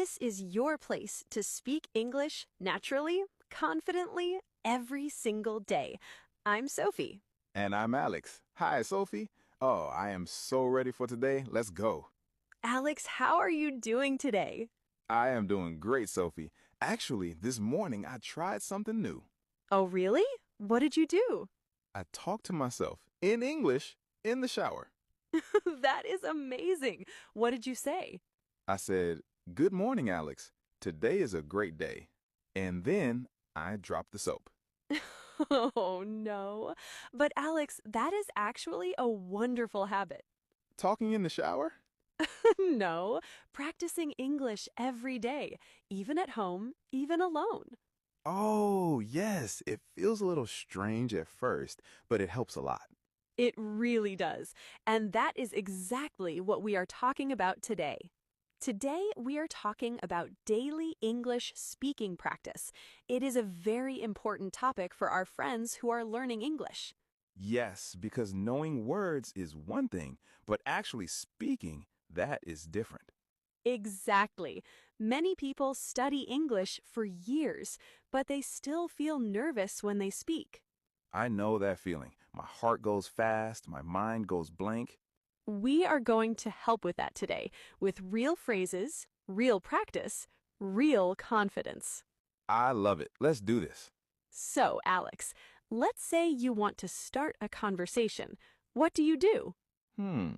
This is your place to speak English naturally, confidently, every single day. I'm Sophie. And I'm Alex. Hi, Sophie. Oh, I am so ready for today. Let's go. Alex, how are you doing today? I am doing great, Sophie. Actually, this morning I tried something new. Oh, really? What did you do? I talked to myself in English in the shower. That is amazing. What did you say? I said, "Good morning, Alex. Today is a great day." And then I dropped the soap. Oh, no. But Alex, that is actually a wonderful habit. Talking in the shower? No, practicing English every day, even at home, even alone. Oh, yes. It feels a little strange at first, but it helps a lot. It really does. And that is exactly what we are talking about today. Today, we are talking about daily English speaking practice. It is a very important topic for our friends who are learning English. Yes, because knowing words is one thing, but actually speaking, that is different. Exactly. Many people study English for years, but they still feel nervous when they speak. I know that feeling. My heart goes fast, my mind goes blank. We are going to help with that today, with real phrases, real practice, real confidence. I love it. Let's do this. So, Alex, let's say you want to start a conversation. What do you do? Hmm.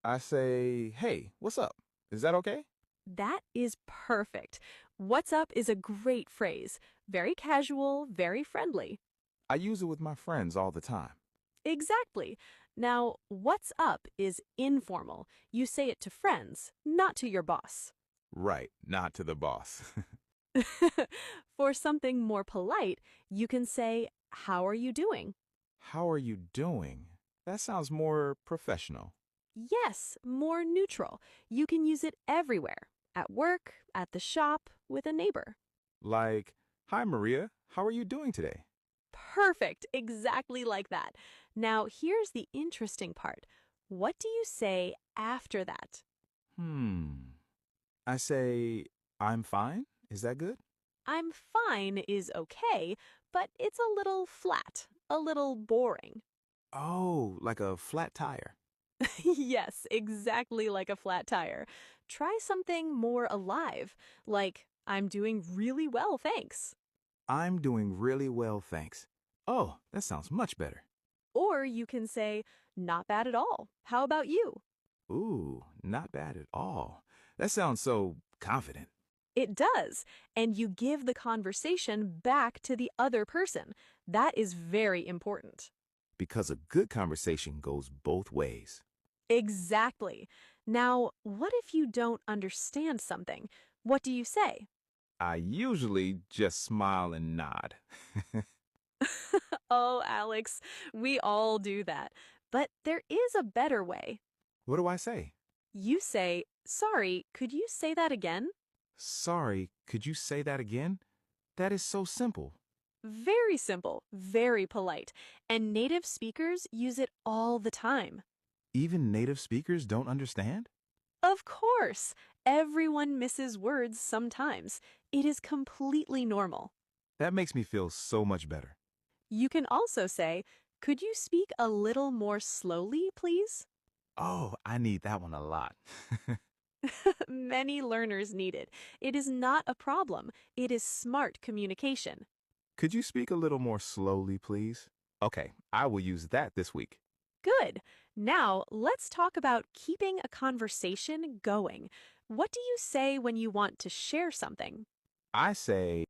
I say, "Hey, what's up?" Is that okay? That is perfect. What's up is a great phrase. Very casual, very friendly. I use it with my friends all the time. Exactly. Now, what's up is informal. You say it to friends, not to your boss. Right, not to the boss. For something more polite, you can say, "How are you doing?" How are you doing? That sounds more professional. Yes, more neutral. You can use it everywhere. At work, at the shop, with a neighbor. Like, "Hi, Maria. How are you doing today?" Perfect, exactly like that. Now, here's the interesting part. What do you say after that? Hmm. I say, "I'm fine." Is that good? I'm fine is okay, but it's a little flat, a little boring. Oh, like a flat tire. Yes, exactly like a flat tire. Try something more alive, like, "I'm doing really well, thanks." I'm doing really well, thanks. Oh, that sounds much better. Or you can say, "Not bad at all. How about you?" Ooh, not bad at all. That sounds so confident. It does, and you give the conversation back to the other person. That is very important. Because a good conversation goes both ways. Exactly. Now, what if you don't understand something? What do you say? I usually just smile and nod. Oh, Alex, we all do that. But there is a better way. What do I say? You say, "Sorry, could you say that again?" Sorry, could you say that again? That is so simple. Very simple, very polite, and native speakers use it all the time. Even native speakers don't understand? Of course, everyone misses words sometimes. It is completely normal. That makes me feel so much better. You can also say, "Could you speak a little more slowly, please?" Oh, I need that one a lot. Many learners need it. It is not a problem. It is smart communication. Could you speak a little more slowly, please? Okay, I will use that this week. Good. Now, let's talk about keeping a conversation going. What do you say when you want to share something? I say,